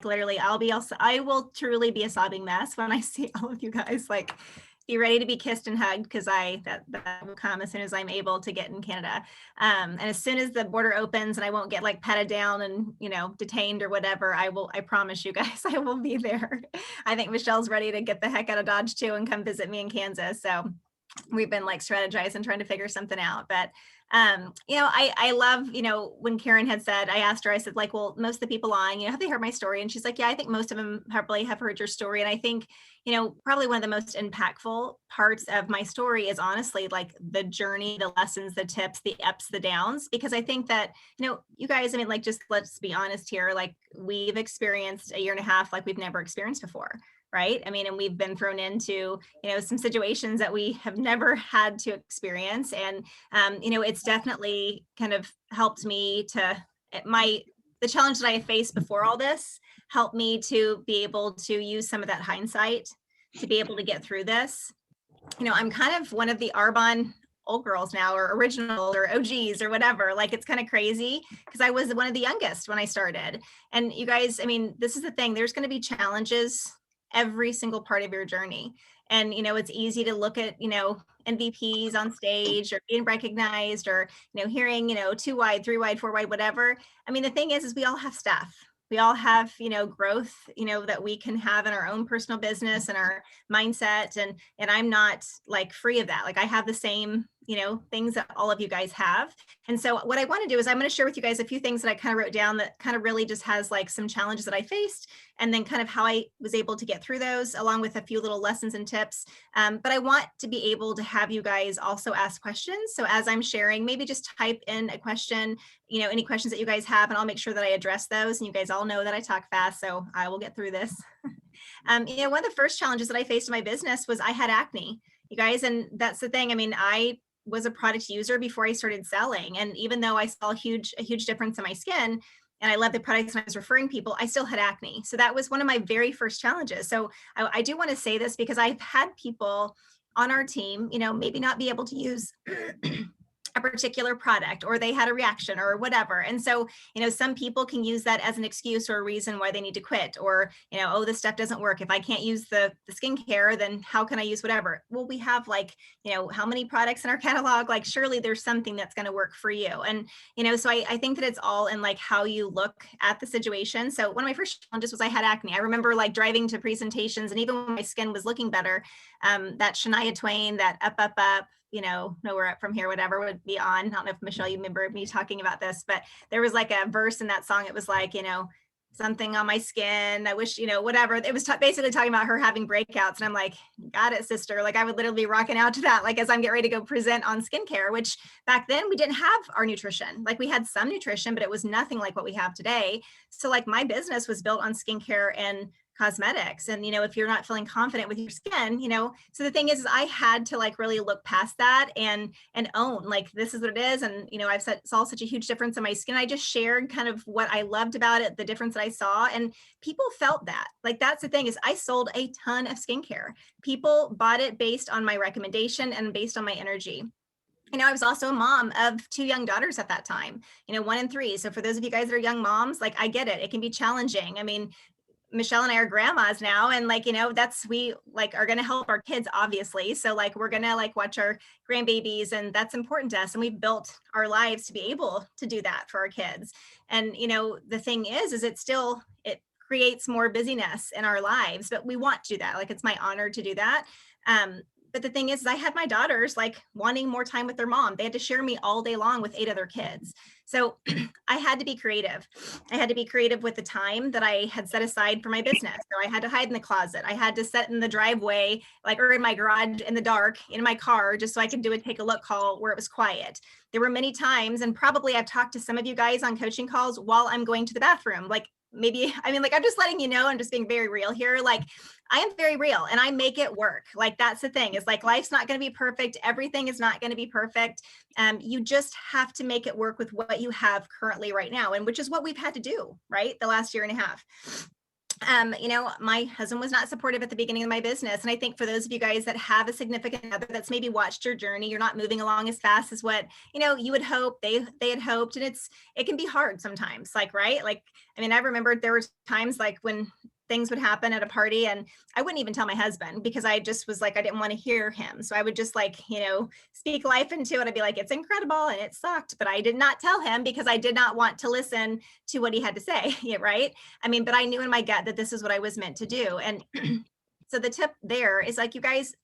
literally, I will truly be a sobbing mess when I see all of you guys. Like, be ready to be kissed and hugged, because that will come as soon as I'm able to get in Canada. And as soon as the border opens and I won't get like patted down and, detained or whatever, I promise you guys, I will be there. I think Michelle's ready to get the heck out of Dodge too and come visit me in Kansas. So we've been like strategizing, trying to figure something out. But I love, when Karen had said, I asked her, I said, like, well, most of the people on, have they heard my story? And she's like, yeah, I think most of them probably have heard your story. And I think, probably one of the most impactful parts of my story is honestly like the journey, the lessons, the tips, the ups, the downs, because I think that, you guys, I mean, like, just let's be honest here, like we've experienced a year and a half like we've never experienced before. Right. I mean, and we've been thrown into, some situations that we have never had to experience. And, it's definitely kind of helped me to the challenge that I faced before all this helped me to be able to use some of that hindsight to be able to get through this. I'm kind of one of the Arbonne old girls now, or original or OGs or whatever. Like, it's kind of crazy because I was one of the youngest when I started. And you guys, I mean, this is the thing, there's going to be challenges every single part of your journey. And, it's easy to look at, MVPs on stage or being recognized or, hearing, 2 wide, 3 wide, 4 wide, whatever. I mean, the thing is we all have stuff. We all have, growth, that we can have in our own personal business and our mindset. And I'm not like free of that. Like, I have the same, things that all of you guys have. And so what I want to do is I'm going to share with you guys a few things that I kind of wrote down that kind of really just has like some challenges that I faced, and then kind of how I was able to get through those, along with a few little lessons and tips. But I want to be able to have you guys also ask questions. So as I'm sharing, maybe just type in a question, any questions that you guys have, and I'll make sure that I address those. And you guys all know that I talk fast, so I will get through this. One of the first challenges that I faced in my business was I had acne, you guys. And that's the thing. I mean, I was a product user before I started selling. And even though I saw a huge difference in my skin, and I love the products and I was referring people, I still had acne. So that was one of my very first challenges. So I do want to say this because I've had people on our team, maybe not be able to use a particular product, or they had a reaction or whatever. And so, some people can use that as an excuse or a reason why they need to quit, or, oh, this stuff doesn't work. If I can't use the skincare, then how can I use whatever? Well, we have like, how many products in our catalog? Like, surely there's something that's going to work for you. And, so I think that it's all in like how you look at the situation. So one of my first challenges was I had acne. I remember like driving to presentations, and even when my skin was looking better, that Shania Twain, that up, up, up, nowhere up from here, whatever would be on. I don't know if Michelle, you remember me talking about this, but there was like a verse in that song. It was like, something on my skin. I wish, whatever. It was basically talking about her having breakouts. And I'm like, got it, sister. Like, I would literally be rocking out to that, like, as I'm getting ready to go present on skincare, which back then we didn't have our nutrition. Like, we had some nutrition, but it was nothing like what we have today. So like, my business was built on skincare and cosmetics. And, if you're not feeling confident with your skin, so the thing is I had to like really look past that and own, like, this is what it is. And, I've saw such a huge difference in my skin. I just shared kind of what I loved about it, the difference that I saw, and people felt that. Like, that's the thing, is I sold a ton of skincare. People bought it based on my recommendation and based on my energy. I was also a mom of 2 young daughters at that time, 1 and 3. So for those of you guys that are young moms, like, I get it. It can be challenging. I mean, Michelle and I are grandmas now, and like, we like are going to help our kids, obviously. So like, we're going to like watch our grandbabies, and that's important to us. And we've built our lives to be able to do that for our kids. And, the thing is it creates more busyness in our lives, but we want to do that. Like, it's my honor to do that. But the thing is I had my daughters like wanting more time with their mom. They had to share me all day long with 8 other kids. So I had to be creative. I had to be creative with the time that I had set aside for my business. So I had to hide in the closet. I had to sit in the driveway, like, or in my garage in the dark, in my car, just so I could do a take a look call where it was quiet. There were many times, and probably I've talked to some of you guys on coaching calls while I'm going to the bathroom. Like, maybe, I mean, like, I'm just letting you know, I'm just being very real here. Like, I am very real and I make it work. Like, that's the thing, is like, life's not going to be perfect. Everything is not going to be perfect. You just have to make it work with what you have currently right now. And which is what we've had to do, right? The last year and a half. You know, my husband was not supportive at the beginning of my business. And I think for those of you guys that have a significant other that's maybe watched your journey, you're not moving along as fast as what, you know, you would hope they had hoped. And it can be hard sometimes, like, right. Like, I mean, I remember there were times like when things would happen at a party and I wouldn't even tell my husband because I just was like, I didn't want to hear him. So I would just like, you know, speak life into it. I'd be like, it's incredible and it sucked, but I did not tell him because I did not want to listen to what he had to say. Yeah, right. I mean, but I knew in my gut that this is what I was meant to do. And so the tip there is like, you guys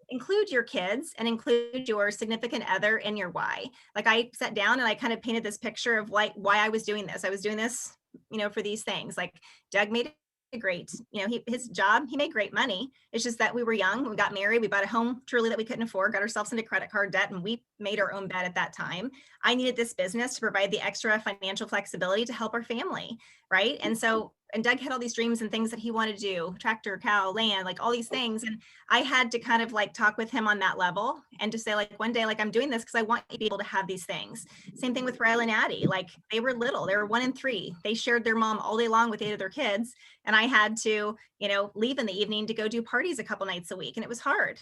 include your kids and include your significant other in your why. Like I sat down and I kind of painted this picture of like why I was doing this. I was doing this, you know, for these things. Like Doug made a great, you know, his job, he made great money. It's just that we were young, we got married, we bought a home truly that we couldn't afford, got ourselves into credit card debt, and we made our own bed at that time. I needed this business to provide the extra financial flexibility to help our family, right? And so, and Doug had all these dreams and things that he wanted to do, tractor, cow, land, like all these things. And I had to kind of like talk with him on that level and to say like one day, like I'm doing this because I want you to be able to have these things. Same thing with Riley and Addie. Like they were little, they were 1 and 3. They shared their mom all day long with 8 of their kids. And I had to, you know, leave in the evening to go do parties a couple nights a week. And it was hard.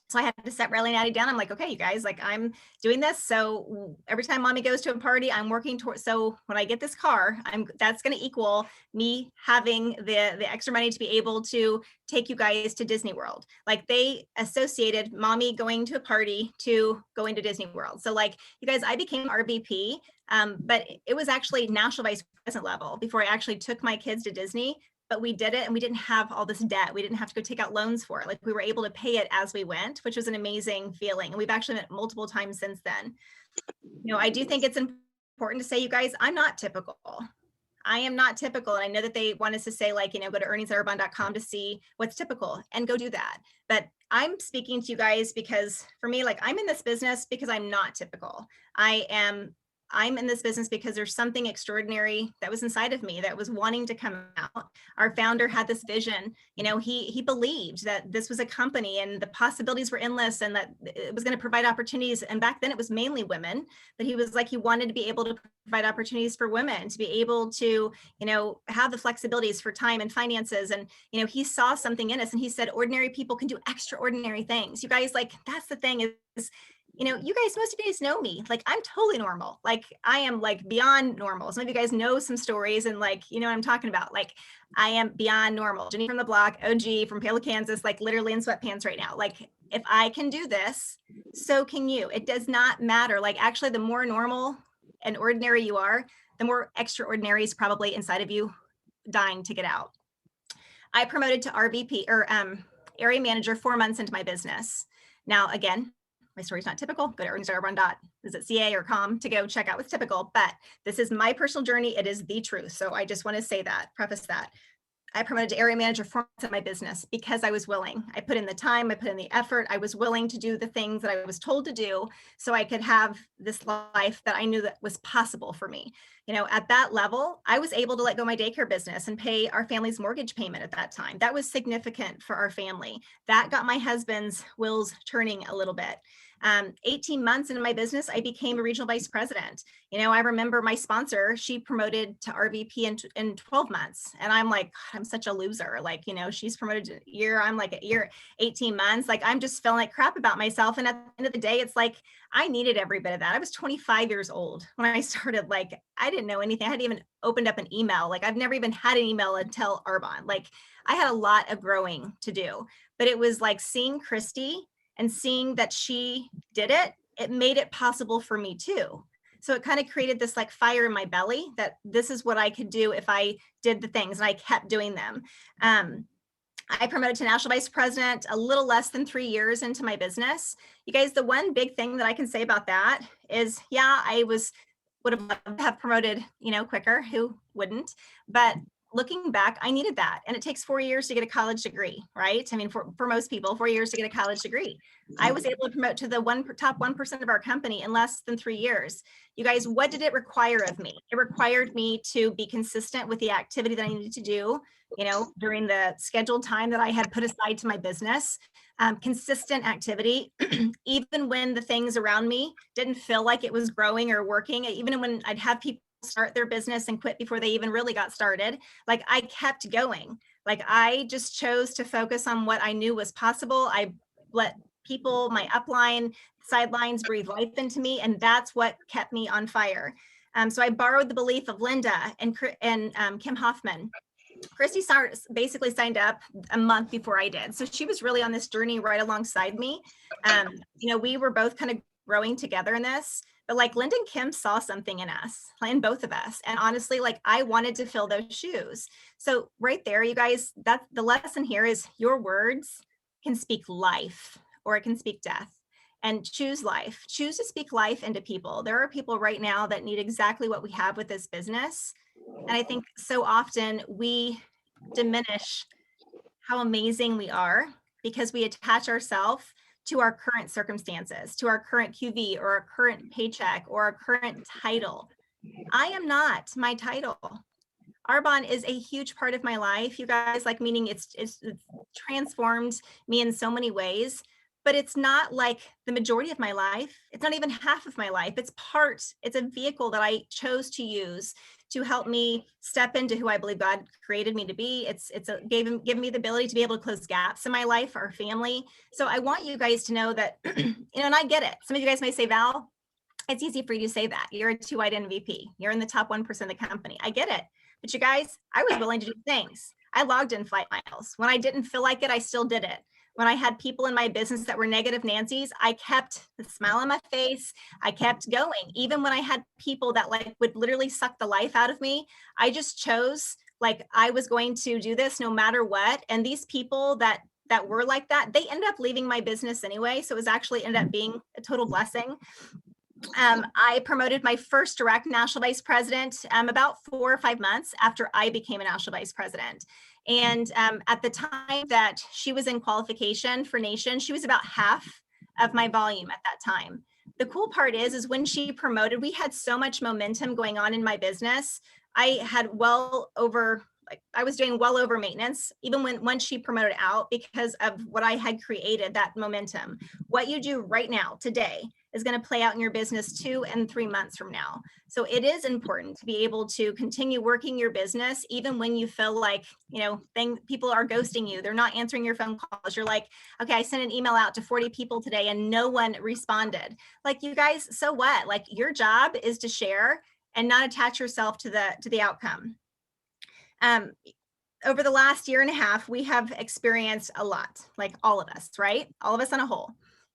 So I had to set Riley and Addie down. I'm like, okay, you guys, like I'm doing this. So every time mommy goes to a party, I'm working towards, so when I get this car, that's going to equal me having the extra money to be able to take you guys to Disney World. Like they associated mommy going to a party to going to Disney World. So like you guys, I became RVP, but it was actually national vice president level before I actually took my kids to Disney. But we did it and we didn't have all this debt. We didn't have to go take out loans for it. Like we were able to pay it as we went, which was an amazing feeling. And we've actually met multiple times since then. You know, I do think it's important to say, you guys, I'm not typical. I am not typical. And I know that they want us to say like, you know, go to earningsattarbonne.com to see what's typical and go do that. But I'm speaking to you guys because for me, like I'm in this business because I'm not typical. I'm in this business because there's something extraordinary that was inside of me that was wanting to come out. Our founder had this vision, you know, he believed that this was a company and the possibilities were endless and that it was going to provide opportunities. And back then it was mainly women, but he was like, he wanted to be able to provide opportunities for women to be able to, you know, have the flexibilities for time and finances. And, you know, he saw something in us and he said, ordinary people can do extraordinary things. You guys, like, that's the thing is, you know, you guys, most of you guys know me. Like, I'm totally normal. Like, I am like beyond normal. Some of you guys know some stories and like, you know what I'm talking about. Like, I am beyond normal. Jenny from the block, OG from Palo, Kansas, like literally in sweatpants right now. Like, if I can do this, so can you. It does not matter. Like, actually, the more normal and ordinary you are, the more extraordinary is probably inside of you dying to get out. I promoted to RVP or area manager 4 months into my business. Now, again, my story's not typical. Go to earningsattarbonne.ca or com to go check out what's typical, but this is my personal journey. It is the truth. So I just want to say that, preface that. I promoted to area manager 4 months in my business because I was willing. I put in the time, I put in the effort. I was willing to do the things that I was told to do so I could have this life that I knew that was possible for me. You know, at that level, I was able to let go my daycare business and pay our family's mortgage payment at that time. That was significant for our family. That got my husband's wheels turning a little bit. 18 months into my business, I became a regional vice president. You know, I remember my sponsor, she promoted to RVP in 12 months. And I'm like, I'm such a loser. Like, you know, she's promoted a year. I'm like a year, 18 months. Like, I'm just feeling like crap about myself. And at the end of the day, it's like, I needed every bit of that. I was 25 years old when I started. Like, I didn't know anything. I hadn't even opened up an email. Like, I've never even had an email until Arbonne. Like, I had a lot of growing to do, but it was like seeing Christy and seeing that she did it, it made it possible for me too. So it kind of created this like fire in my belly that this is what I could do if I did the things and I kept doing them. I promoted to national vice president a little less than 3 years into my business. You guys, the one big thing that I can say about that is, yeah, would have loved to have promoted, you know, quicker. Who wouldn't? But looking back, I needed that. And it takes 4 years to get a college degree, right? I mean, for most people, 4 years to get a college degree. I was able to promote to the top 1% of our company in less than 3 years. You guys, what did it require of me? It required me to be consistent with the activity that I needed to do, you know, during the scheduled time that I had put aside to my business. Consistent activity, even when the things around me didn't feel like it was growing or working, even when I'd have people start their business and quit before they even really got started. Like I kept going. Like I just chose to focus on what I knew was possible. I let people, my upline, sidelines breathe life into me. And that's what kept me on fire. So I borrowed the belief of Linda and Kim Hoffman. Christy basically signed up a month before I did. So she was really on this journey right alongside me. We were both kind of growing together in this, but like Linda and Kim saw something in us, in both of us. And honestly, like I wanted to fill those shoes. So right there, you guys, that's the lesson here is your words can speak life or it can speak death. And choose life. Choose to speak life into people. There are people right now that need exactly what we have with this business. And I think so often we diminish how amazing we are because we attach ourselves to our current circumstances, to our current QV or our current paycheck or our current title. I am not my title. Arbonne is a huge part of my life, you guys, like meaning it's transformed me in so many ways, but it's not like the majority of my life. It's not even half of my life. It's a vehicle that I chose to use to help me step into who I believe God created me to be. It's given me the ability to be able to close gaps in my life, our family. So I want you guys to know that, and I get it. Some of you guys may say, Val, it's easy for you to say that. You're a 2-wide MVP. You're in the top 1% of the company. I get it. But you guys, I was willing to do things. I logged in flight miles. When I didn't feel like it, I still did it. When I had people in my business that were negative Nancy's, I kept the smile on my face. I kept going. Even when I had people that like would literally suck the life out of me, I just chose like I was going to do this no matter what. And these people that were like that, they ended up leaving my business anyway. So it was actually ended up being a total blessing. I promoted my first direct national vice president about 4 or 5 months after I became a national vice president. And at the time that she was in qualification for Nation, she was about half of my volume at that time. The cool part is when she promoted, we had so much momentum going on in my business. I had I was doing well over maintenance, even once she promoted out because of what I had created, that momentum. What you do right now, today, is going to play out in your business 2 and 3 months from now. So it is important to be able to continue working your business, even when you feel like, people are ghosting you. They're not answering your phone calls. You're like, okay, I sent an email out to 40 people today and no one responded. Like, you guys, so what? Like, your job is to share and not attach yourself to the outcome. Over the last 1.5 years, we have experienced a lot, like all of us, right? All of us on a whole.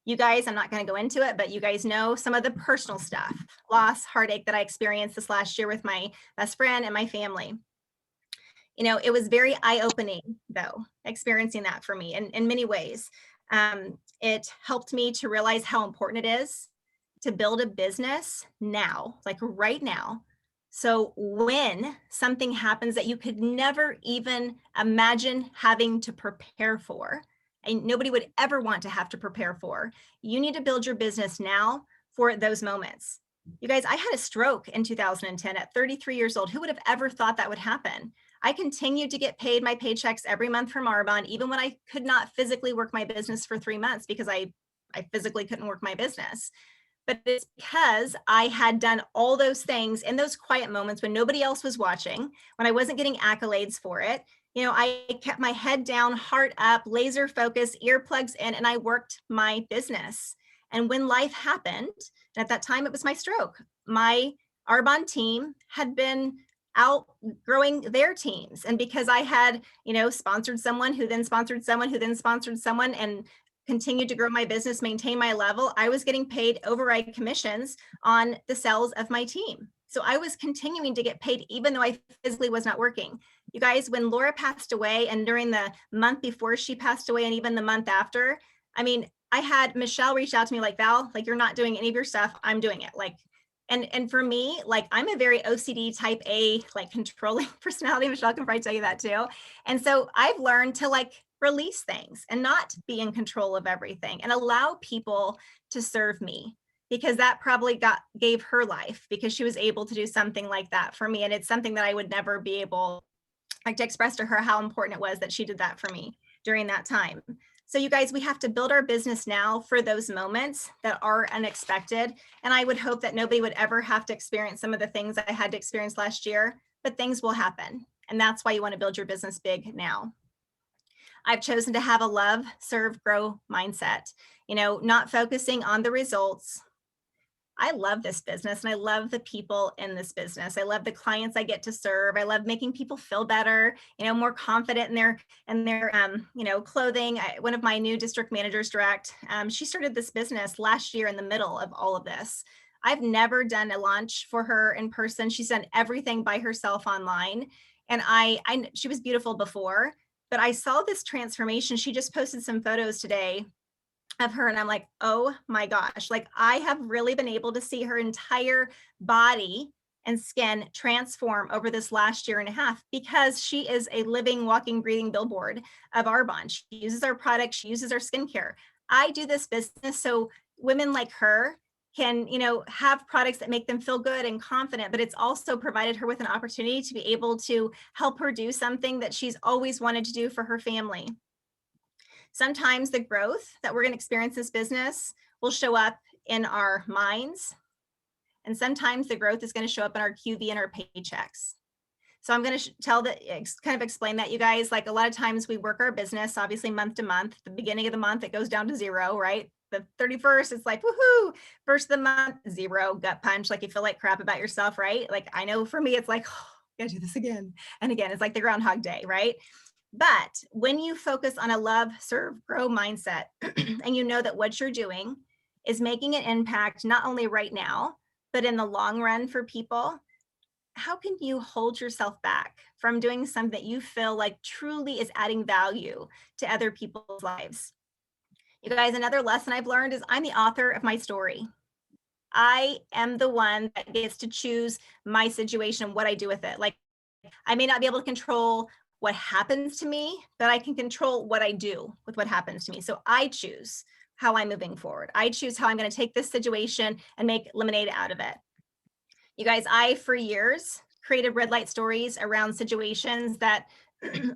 You guys, I'm not going to go into it, but you guys know some of the personal stuff, loss, heartache that I experienced this last year with my best friend and my family. It was very eye-opening, though, experiencing that for me in many ways. It helped me to realize how important it is to build a business now, like right now. So when something happens that you could never even imagine having to prepare for, and nobody would ever want to have to prepare for, you need to build your business now for those moments. You guys, I had a stroke in 2010 at 33 years old. Who would have ever thought that would happen? I continued to get paid my paychecks every month from Arbonne, even when I could not physically work my business for 3 months because I physically couldn't work my business. But it's because I had done all those things in those quiet moments when nobody else was watching, when I wasn't getting accolades for it. I kept my head down, heart up, laser focus, earplugs in, and I worked my business. And when life happened, and at that time it was my stroke, my Arbonne team had been outgrowing their teams. And because I had, sponsored someone who then sponsored someone who then sponsored someone and continued to grow my business, maintain my level, I was getting paid override commissions on the sales of my team. So I was continuing to get paid even though I physically was not working. You guys, when Laura passed away and during the month before she passed away and even the month after, I had Michelle reach out to me like, Val, like, you're not doing any of your stuff. I'm doing it. Like, and for me, like, I'm a very OCD type A, like, controlling personality. Michelle can probably tell you that too. And so I've learned to like release things and not be in control of everything and allow people to serve me, because that probably gave her life because she was able to do something like that for me. And it's something that I would never be able to express to her how important it was that she did that for me during that time. So you guys, we have to build our business now for those moments that are unexpected. And I would hope that nobody would ever have to experience some of the things I had to experience last year, but things will happen. And that's why you want to build your business big now. I've chosen to have a love, serve, grow mindset, not focusing on the results. I love this business and I love the people in this business. I love the clients I get to serve. I love making people feel better, more confident in their clothing. One of my new district managers she started this business last year in the middle of all of this. I've never done a launch for her in person. She's done everything by herself online. And she was beautiful before, but I saw this transformation. She just posted some photos today of her and I'm like, oh my gosh, like I have really been able to see her entire body and skin transform over this last year and a half because she is a living, walking, breathing billboard of Arbonne. She uses our products, she uses our skincare. I do this business so women like her can, have products that make them feel good and confident, but it's also provided her with an opportunity to be able to help her do something that she's always wanted to do for her family. Sometimes the growth that we're going to experience in this business will show up in our minds. And sometimes the growth is going to show up in our QV and our paychecks. So I'm going to kind of explain that, you guys. Like a lot of times we work our business, obviously month to month. The beginning of the month, it goes down to zero, right? The 31st, it's like, woohoo. First of the month, zero, gut punch. Like you feel like crap about yourself, right? Like I know for me, it's like, oh, I gotta do this again. And again, it's like the Groundhog Day, right? But when you focus on a love, serve, grow mindset, and you know that what you're doing is making an impact, not only right now, but in the long run for people, how can you hold yourself back from doing something that you feel like truly is adding value to other people's lives? You guys, another lesson I've learned is I'm the author of my story. I am the one that gets to choose my situation, what I do with it. Like I may not be able to control what happens to me, but I can control what I do with what happens to me. So I choose how I'm moving forward. I choose how I'm going to take this situation and make lemonade out of it. You guys, I, for years, created red light stories around situations that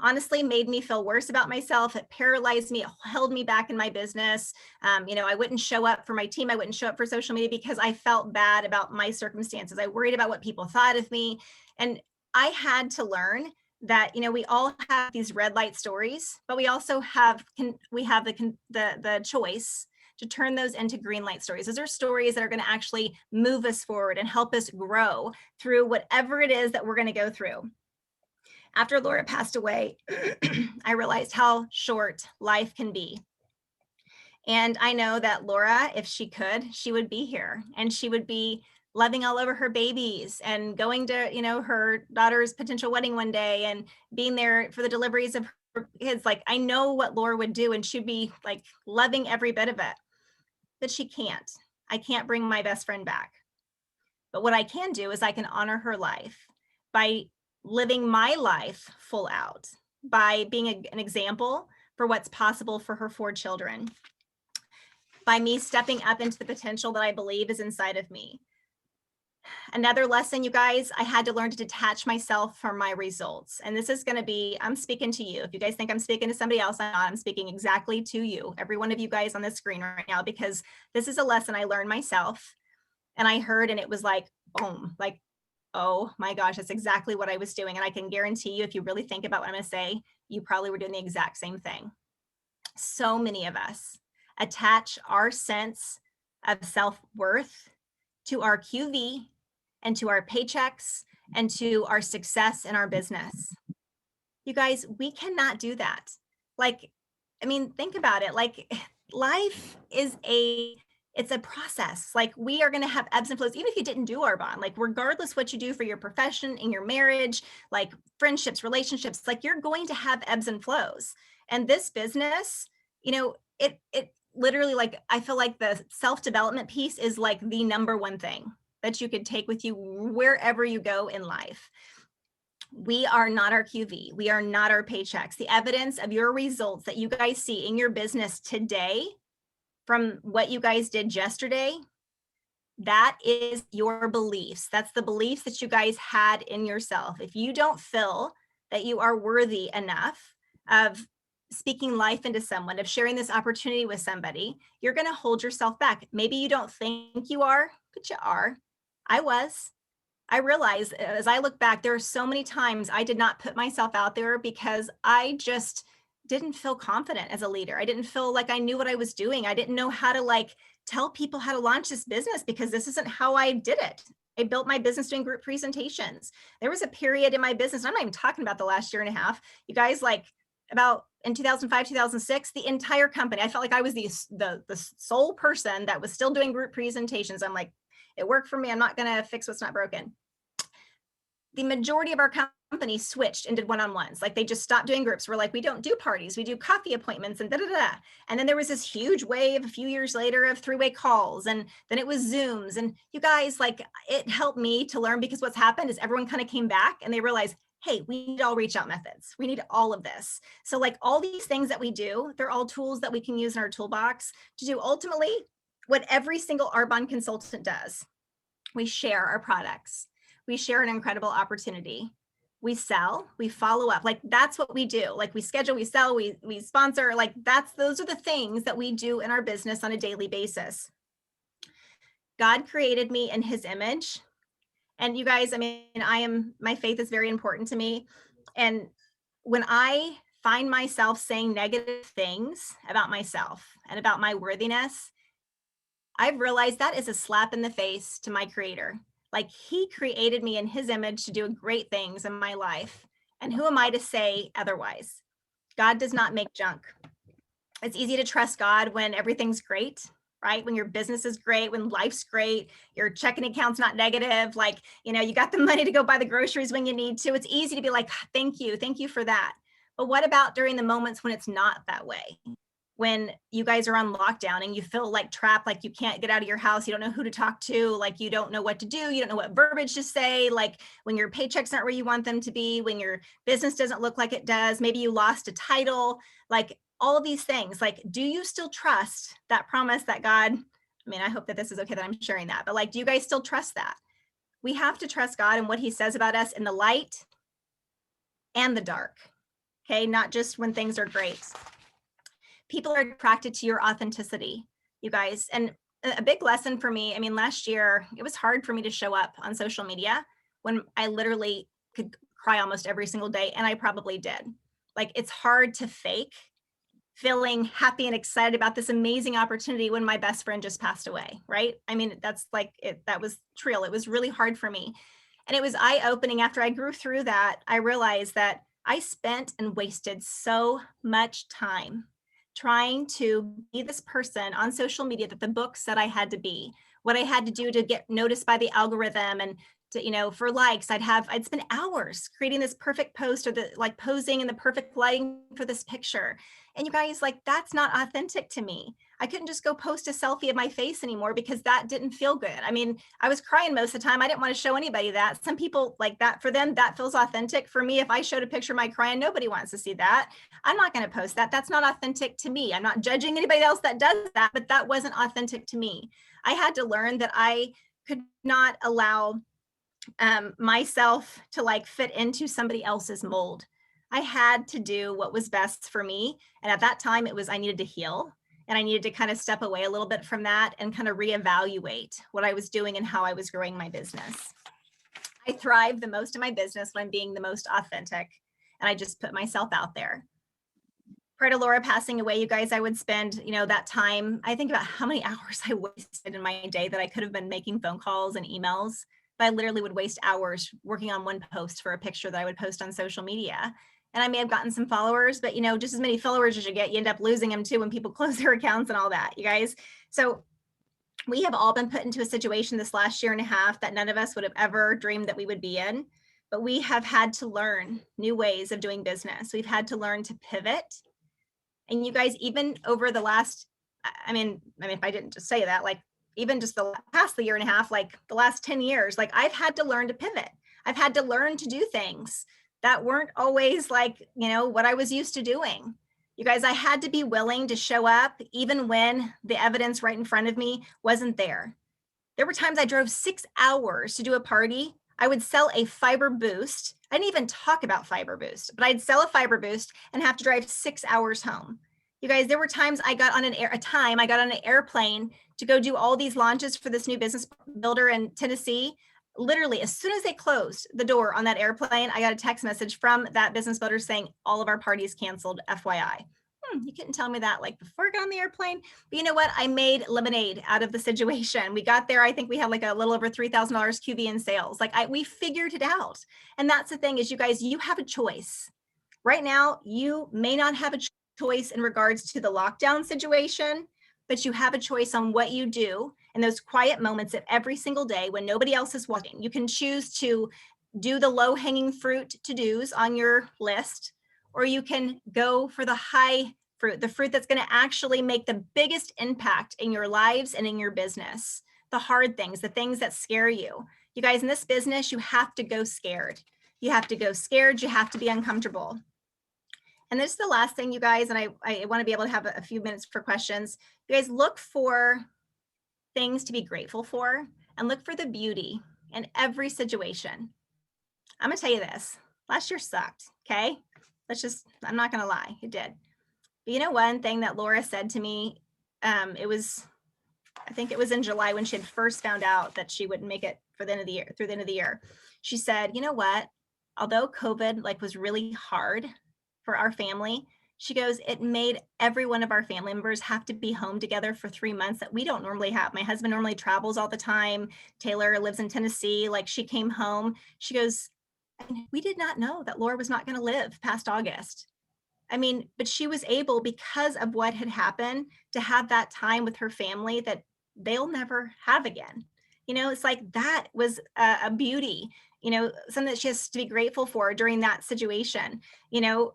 honestly made me feel worse about myself. It paralyzed me. It held me back in my business. I wouldn't show up for my team. I wouldn't show up for social media because I felt bad about my circumstances. I worried about what people thought of me. And I had to learn that, we all have these red light stories, but we also have the choice to turn those into green light stories. Those are stories that are going to actually move us forward and help us grow through whatever it is that we're going to go through. After Laura passed away, I realized how short life can be. And I know that Laura, if she could, she would be here and she would be loving all over her babies and going to, her daughter's potential wedding one day and being there for the deliveries of her kids. Like, I know what Laura would do and she'd be like loving every bit of it, but she can't. I can't bring my best friend back. But what I can do is I can honor her life by living my life full out, by being an example for what's possible for her 4 children, by me stepping up into the potential that I believe is inside of me. Another lesson, you guys, I had to learn to detach myself from my results. And this is going to be, I'm speaking to you. If you guys think I'm speaking to somebody else, I'm not. I'm speaking exactly to you, every one of you guys on the screen right now, because this is a lesson I learned myself. And I heard, and it was like, boom, like, oh my gosh, that's exactly what I was doing. And I can guarantee you, if you really think about what I'm going to say, you probably were doing the exact same thing. So many of us attach our sense of self-worth to our QV and to our paychecks and to our success in our business. You guys, we cannot do that. Like, I mean, think about it. Like, life is it's a process. Like, we are going to have ebbs and flows, even if you didn't do Arbonne. Like, regardless what you do for your profession, in your marriage, like friendships, relationships, like you're going to have ebbs and flows. And this business, it literally, like, I feel like the self-development piece is like the number one thing that you could take with you wherever you go in life. We are not our QV. We are not our paychecks. The evidence of your results that you guys see in your business today from what you guys did yesterday, that is your beliefs. That's the beliefs that you guys had in yourself. If you don't feel that you are worthy enough of speaking life into someone, of sharing this opportunity with somebody, you're going to hold yourself back. Maybe you don't think you are, but you are. I was. I realize as I look back, there are so many times I did not put myself out there because I just didn't feel confident as a leader. I didn't feel like I knew what I was doing. I didn't know how to like tell people how to launch this business because this isn't how I did it. I built my business doing group presentations. There was a period in my business, I'm not even talking about the last year and a half, you guys, like about in 2005, 2006, the entire company, I felt like I was the sole person that was still doing group presentations. I'm like, it worked for me. I'm not going to fix what's not broken. The majority of our company switched and did one-on-ones. Like they just stopped doing groups. We're like, we don't do parties. We do coffee appointments and da, da, da. And then there was this huge wave a few years later of three-way calls. And then it was Zooms. And you guys, like it helped me to learn because what's happened is everyone kind of came back and they realized, hey, we need all reach out methods. We need all of this. So like all these things that we do, they're all tools that we can use in our toolbox to do ultimately what every single Arbonne consultant does. We share our products. We share an incredible opportunity. We sell, we follow up. Like that's what we do. Like we schedule, we sell, we sponsor, like those are the things that we do in our business on a daily basis. God created me in his image. And you guys, I mean, my faith is very important to me. And when I find myself saying negative things about myself and about my worthiness, I've realized that is a slap in the face to my creator. Like he created me in his image to do great things in my life. And who am I to say otherwise? God does not make junk. It's easy to trust God when everything's great, right? When your business is great, when life's great, your checking account's not negative, like, you got the money to go buy the groceries when you need to. It's easy to be like, thank you for that. But what about during the moments when it's not that way? When you guys are on lockdown and you feel like trapped, like you can't get out of your house, you don't know who to talk to, like you don't know what to do, you don't know what verbiage to say, like when your paychecks aren't where you want them to be, when your business doesn't look like it does, maybe you lost a title, like all of these things, like, do you still trust that promise that God, I mean, I hope that this is okay that I'm sharing that, but like, do you guys still trust that? We have to trust God and what he says about us in the light and the dark, okay? Not just when things are great. People are attracted to your authenticity, you guys. And a big lesson for me, I mean, last year, it was hard for me to show up on social media when I literally could cry almost every single day, and I probably did. Like, it's hard to fake feeling happy and excited about this amazing opportunity when my best friend just passed away, right? I mean, that's like, that was real. It was really hard for me. And it was eye-opening. After I grew through that, I realized that I spent and wasted so much time trying to be this person on social media that the book said I had to be, what I had to do to get noticed by the algorithm and to, for likes, I'd spend hours creating this perfect post or the like posing in the perfect lighting for this picture. And you guys, like, that's not authentic to me. I couldn't just go post a selfie of my face anymore because that didn't feel good. I mean, I was crying most of the time. I didn't want to show anybody that. Some people like that, for them, that feels authentic. For me, if I showed a picture of my crying, nobody wants to see that. I'm not going to post that. That's not authentic to me. I'm not judging anybody else that does that, but that wasn't authentic to me. I had to learn that I could not allow myself to like fit into somebody else's mold. I had to do what was best for me. And at that time, it was I needed to heal and I needed to kind of step away a little bit from that and kind of reevaluate what I was doing and how I was growing my business. I thrive the most in my business when I'm being the most authentic and I just put myself out there. Prior to Laura passing away, you guys, I would spend, that time, I think about how many hours I wasted in my day that I could have been making phone calls and emails. But I literally would waste hours working on one post for a picture that I would post on social media. And I may have gotten some followers, but just as many followers as you get, you end up losing them too when people close their accounts and all that, you guys. So we have all been put into a situation this last year and a half that none of us would have ever dreamed that we would be in. But we have had to learn new ways of doing business. We've had to learn to pivot. And you guys, even over the last, I mean, if I didn't just say that, like even just the year and a half, like the last 10 years, like I've had to learn to pivot. I've had to learn to do things that weren't always like, what I was used to doing. You guys, I had to be willing to show up even when the evidence right in front of me wasn't there. There were times I drove 6 hours to do a party I would sell a fiber boost. I didn't even talk about fiber boost, but I'd sell a fiber boost and have to drive 6 hours home. You guys, there were times I got on I got on an airplane to go do all these launches for this new business builder in Tennessee. Literally, as soon as they closed the door on that airplane, I got a text message from that business builder saying all of our parties canceled, FYI. You couldn't tell me that like before I got on the airplane. But you know what? I made lemonade out of the situation. We got there. I think we had like a little over $3,000 QB in sales. Like we figured it out. And that's the thing is, you guys, you have a choice. Right now, you may not have a choice in regards to the lockdown situation, but you have a choice on what you do in those quiet moments of every single day when nobody else is watching. You can choose to do the low-hanging fruit to-dos on your list, or you can go for the high fruit, the fruit that's going to actually make the biggest impact in your lives and in your business. The hard things, the things that scare you. You guys, in this business, you have to go scared. You have to go scared. You have to be uncomfortable. And this is the last thing, you guys, and I want to be able to have a few minutes for questions. You guys, look for things to be grateful for and look for the beauty in every situation. I'm going to tell you this. Last year sucked, okay? I'm not going to lie, it did. But you know, one thing that Laura said to me, I think it was in July when she had first found out that she wouldn't make it for the end of the year, through the end of the year. She said, you know what? Although COVID was really hard for our family, she goes, it made every one of our family members have to be home together for 3 months that we don't normally have. My husband normally travels all the time. Taylor lives in Tennessee. Like, she came home. She goes, we did not know that Laura was not going to live past August. I mean, but she was able, because of what had happened, to have that time with her family that they'll never have again. You know, it's like that was a beauty, you know, something that she has to be grateful for during that situation. You know,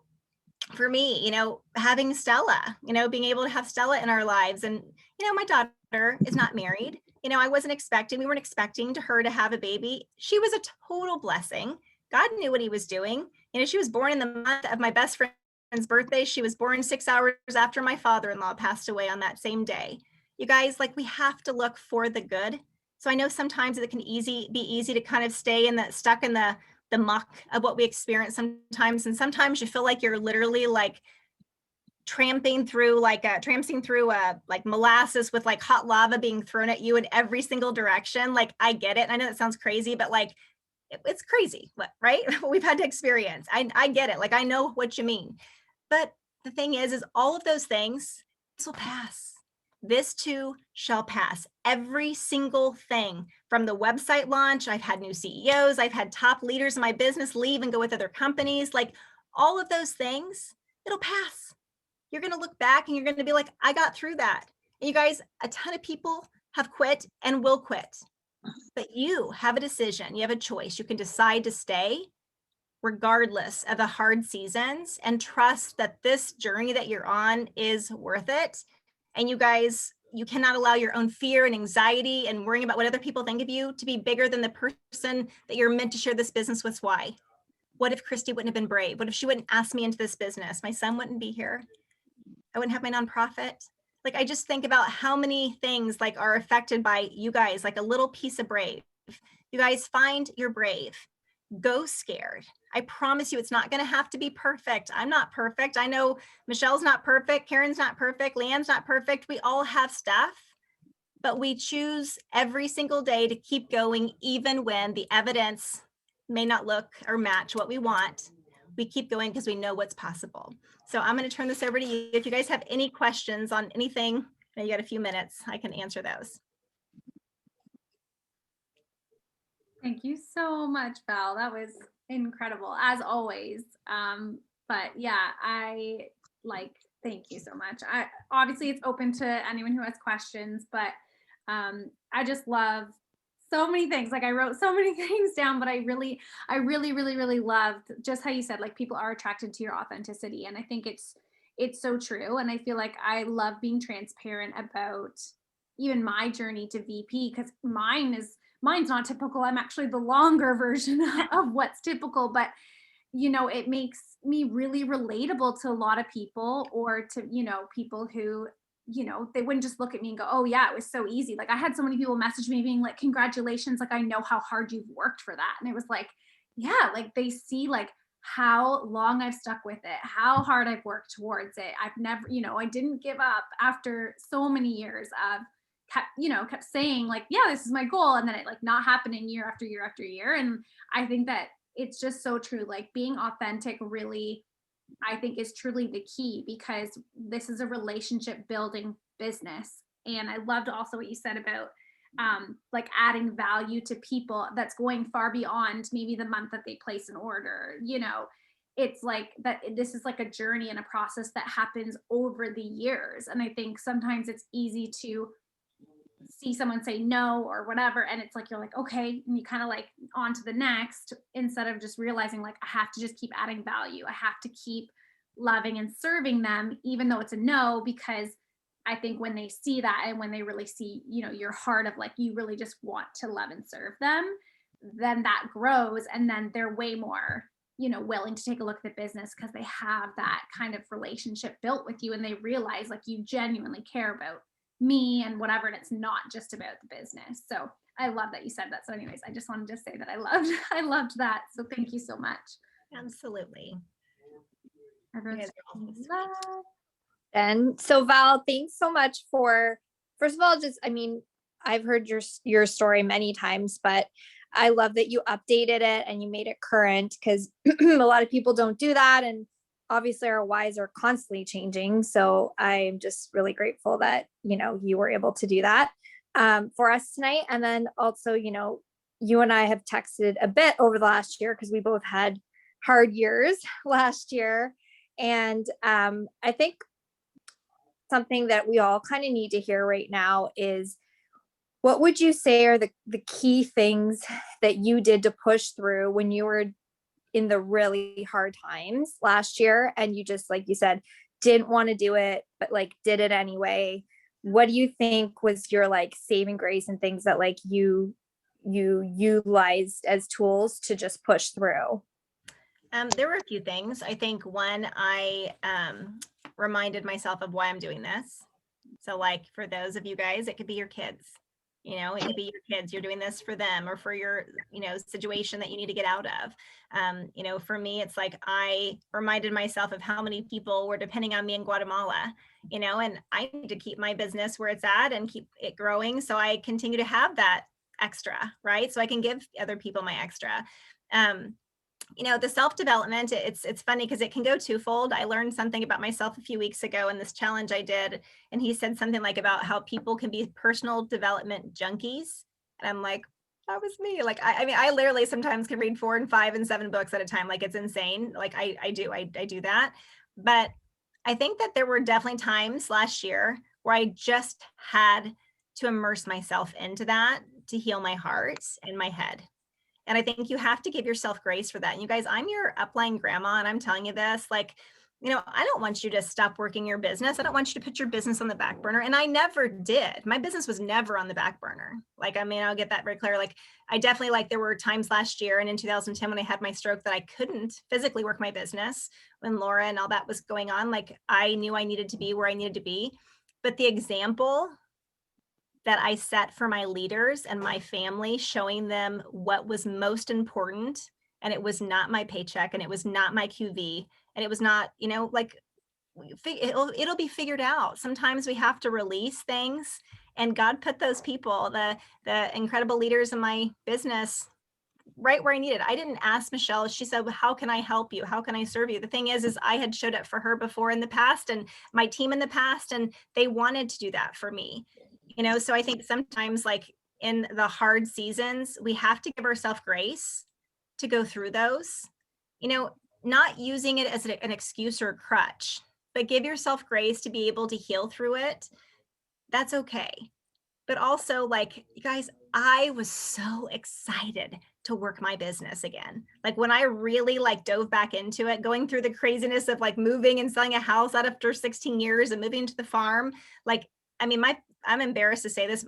for me, you know, having Stella, you know, being able to have Stella in our lives. And, you know, my daughter is not married. You know, we weren't expecting her to have a baby. She was a total blessing. God knew what he was doing. You know, she was born in the month of my best friend's birthday. She was born 6 hours after my father-in-law passed away on that same day. You guys, like, we have to look for the good. So I know sometimes it can be easy to kind of stay stuck in the muck of what we experience sometimes. And sometimes you feel like you're literally like tramping through like molasses with like hot lava being thrown at you in every single direction. Like, I get it. I know that sounds crazy, but like, it's crazy, right? We've had to experience. I get it. Like, I know what you mean. But the thing is all of those things, this will pass. This too shall pass. Every single thing from the website launch, I've had new CEOs, I've had top leaders in my business leave and go with other companies. Like, all of those things, it'll pass. You're going to look back and you're going to be like, I got through that. And you guys, a ton of people have quit and will quit. But you have a decision. You have a choice. You can decide to stay regardless of the hard seasons and trust that this journey that you're on is worth it. And you guys, you cannot allow your own fear and anxiety and worrying about what other people think of you to be bigger than the person that you're meant to share this business with. Why? What if Christy wouldn't have been brave? What if she wouldn't ask me into this business? My son wouldn't be here. I wouldn't have my nonprofit. Like, I just think about how many things like are affected by you guys, like a little piece of brave. You guys, find your brave. Go scared. I promise you, it's not going to have to be perfect. I'm not perfect. I know Michelle's not perfect. Karen's not perfect. Leanne's not perfect. We all have stuff, but we choose every single day to keep going, even when the evidence may not look or match what we want. We keep going because we know what's possible. So I'm going to turn this over to you. If you guys have any questions on anything, you got a few minutes, I can answer those. Thank you so much, Val. That was incredible, as always. But yeah, thank you so much. Obviously it's open to anyone who has questions, but I just love so many things. Like, I wrote so many things down, but I really loved just how you said, like, people are attracted to your authenticity. And I think it's so true. And I feel like I love being transparent about even my journey to VP, because mine's not typical. I'm actually the longer version of what's typical, but you know, it makes me really relatable to a lot of people, or to, you know, people who they wouldn't just look at me and go, oh yeah, it was so easy. Like I had so many people message me being like, congratulations. Like I know how hard you've worked for that. And it was like, yeah, like they see like how long I've stuck with it, how hard I've worked towards it. I've never, I didn't give up after so many years of kept saying like, yeah, this is my goal. And then it like not happening year after year after year. And I think that it's just so true. Like being authentic really, I think is truly the key, because this is a relationship building business. And I loved also what you said about like adding value to people that's going far beyond maybe the month that they place an order. It's like that this is like a journey and a process that happens over the years. And I think sometimes it's easy to see someone say no or whatever, and it's like you're like, okay, and you kind of like on to the next, instead of just realizing like I have to just keep adding value, I have to keep loving and serving them even though it's a no. Because I think when they see that, and when they really see your heart of like you really just want to love and serve them, then that grows, and then they're way more willing to take a look at the business, because they have that kind of relationship built with you, and they realize like you genuinely care about me and whatever, and it's not just about the business. So I love that you said that. So anyways, I just wanted to say that I loved that. So thank you so much. Absolutely. Everyone's and so Val, thanks so much for, first of all, just, I mean, I've heard your story many times, but I love that you updated it and you made it current, because a lot of people don't do that. And obviously our whys are constantly changing. So I'm just really grateful that, you were able to do that for us tonight. And then also, you and I have texted a bit over the last year, because we both had hard years last year. And I think something that we all kind of need to hear right now is, what would you say are the key things that you did to push through when you were in the really hard times last year, and you just, like you said, didn't want to do it, but like did it anyway? What do you think was your like saving grace, and things that like you utilized as tools to just push through? There were a few things. I think one, I reminded myself of why I'm doing this. So like for those of you guys, it could be your kids. It could be your kids. You're doing this for them, or for your, situation that you need to get out of. For me, it's like I reminded myself of how many people were depending on me in Guatemala, and I need to keep my business where it's at and keep it growing. So I continue to have that extra, right? So I can give other people my extra. The self-development, it's funny because it can go twofold. I learned something about myself a few weeks ago in this challenge I did, and he said something like about how people can be personal development junkies. And I'm like, that was me. Like, I mean, I literally sometimes can read 4 and 5 and 7 books at a time. Like, it's insane. Like I do that. But I think that there were definitely times last year where I just had to immerse myself into that to heal my heart and my head. And I think you have to give yourself grace for that. And you guys, I'm your upline grandma, and I'm telling you this, like, I don't want you to stop working your business. I don't want you to put your business on the back burner. And I never did. My business was never on the back burner. Like, I mean, I'll get that very clear. Like, I definitely, like, there were times last year and in 2010 when I had my stroke that I couldn't physically work my business when Laura and all that was going on. Like, I knew I needed to be where I needed to be. But the example that I set for my leaders and my family, showing them what was most important. And it was not my paycheck, and it was not my QV, and it was not, like, it'll be figured out. Sometimes we have to release things, and God put those people, the incredible leaders in my business, right where I needed. I didn't ask Michelle. She said, well, how can I help you? How can I serve you? The thing is I had showed up for her before in the past, and my team in the past, and they wanted to do that for me. So I think sometimes, like in the hard seasons, we have to give ourselves grace to go through those, not using it as an excuse or a crutch, but give yourself grace to be able to heal through it. That's okay. But also, like, you guys, I was so excited to work my business again. Like when I really like dove back into it, going through the craziness of like moving and selling a house out after 16 years and moving to the farm. Like, I mean, I'm embarrassed to say this.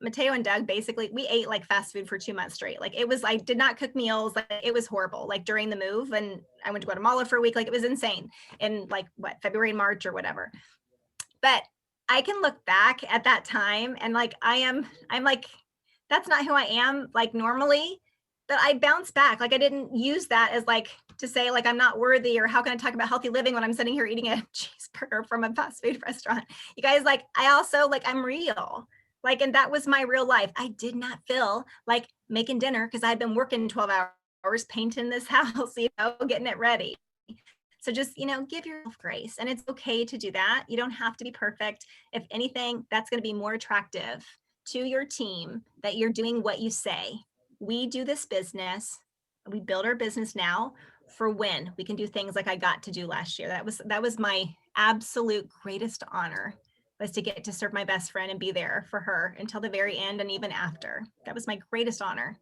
Mateo and Doug, basically, we ate like fast food for 2 months straight. Like I did not cook meals. Like it was horrible. Like during the move, and I went to Guatemala for a week. Like it was insane in like February and March or whatever. But I can look back at that time and like, I'm like, that's not who I am like normally, but I bounce back. Like I didn't use that as like to say like I'm not worthy or how can I talk about healthy living when I'm sitting here eating a cheeseburger from a fast food restaurant. You guys, like I also like I'm real. Like, and that was my real life. I did not feel like making dinner because I'd been working 12 hours painting this house, you know, getting it ready. So just, you know, give yourself grace, and it's okay to do that. You don't have to be perfect. If anything, that's going to be more attractive to your team that you're doing what you say. We do this business, we build our business now for when we can do things like I got to do last year. That was my absolute greatest honor, was to get to serve my best friend and be there for her until the very end and even after. That was my greatest honor.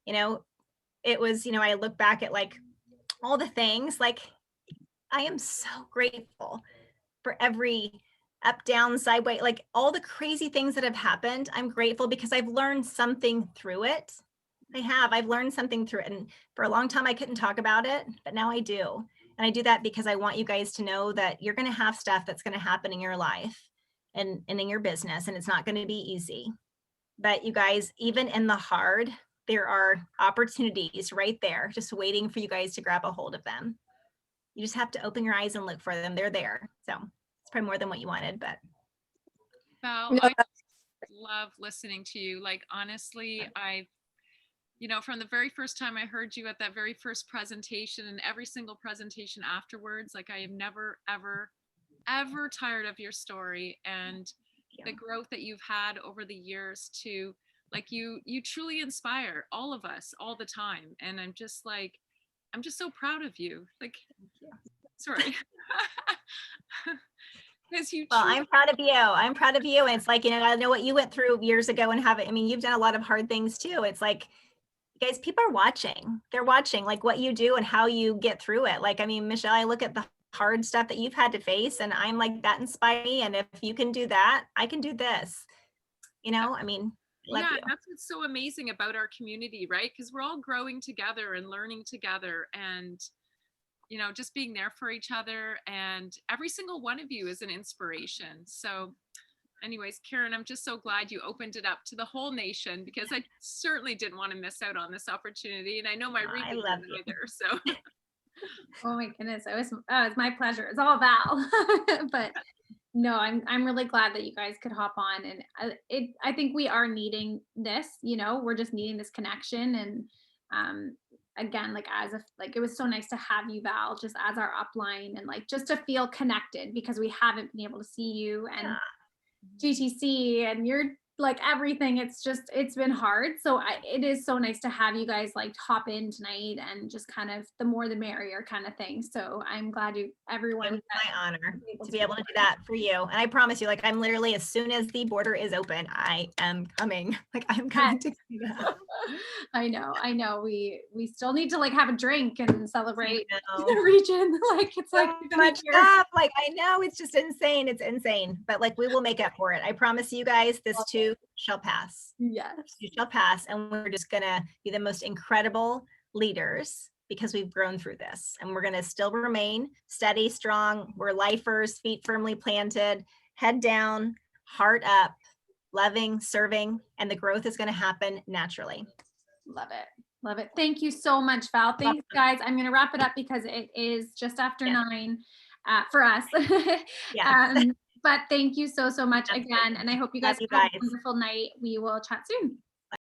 You know, it was, you know, I look back at like all the things, like I am so grateful for every up, down, sideways, like all the crazy things that have happened. I'm grateful because I've learned something through it. I've learned something through it. And for a long time, I couldn't talk about it, but now I do. And I do that because I want you guys to know that you're going to have stuff that's going to happen in your life and in your business, and it's not going to be easy. But you guys, even in the hard, there are opportunities right there, just waiting for you guys to grab a hold of them. You just have to open your eyes and look for them. They're there. So it's probably more than what you wanted, but. Val, No, I love listening to you. Like, honestly, you know, from the very first time I heard you at that very first presentation and every single presentation afterwards, like I am never, ever, ever tired of your story and the growth that you've had over the years to like you truly inspire all of us all the time. And I'm just so proud of you. Like, sorry. Because you Well, truly, I'm proud of you. I'm proud of you. And it's like, you know, I know what you went through years ago and have it. I mean, you've done a lot of hard things too. It's like, guys, people are watching. They're watching like what you do and how you get through it. Like, I mean, Michelle, I look at the hard stuff that you've had to face and I'm like, that inspires me. And if you can do that, I can do this. You know, I mean, love yeah, you. that's what's so amazing about our community, right? Because we're all growing together and learning together and, you know, just being there for each other. And every single one of you is an inspiration. So anyways, Karen, I'm just so glad you opened it up to the whole nation because I certainly didn't want to miss out on this opportunity. And I know my I reading love didn't you. either. So Oh my goodness. It's my pleasure. It's all Val. But no, I'm really glad that you guys could hop on, and I think we are needing this, you know, we're just needing this connection. And again, like like it was so nice to have you, Val, just as our upline, and like just to feel connected because we haven't been able to see you and GTC and you're like everything. It's been hard. So it is so nice to have you guys like hop in tonight and just kind of the more the merrier kind of thing. So I'm glad everyone. It was my honor to be able to do that for you. And I promise you, like, I'm literally, as soon as the border is open, I am coming. Like, I'm coming to do that. I know. We still need to like have a drink and celebrate I the know. region. Like it's like So much stuff. Like, I know it's just insane. It's insane. But like, we will make up for it. I promise you guys, this too shall pass. Yes. You shall pass. And we're just gonna be the most incredible leaders because we've grown through this, and we're gonna still remain steady, strong. We're lifers, feet firmly planted, head down, heart up, loving, serving, and the growth is gonna happen naturally. Love it. Love it. Thank you so much, Val. Thanks, guys. I'm going to wrap it up because it is just after 9 for us. Yeah. But thank you so much again. And I hope you guys Love you have guys. a wonderful night. We will chat soon.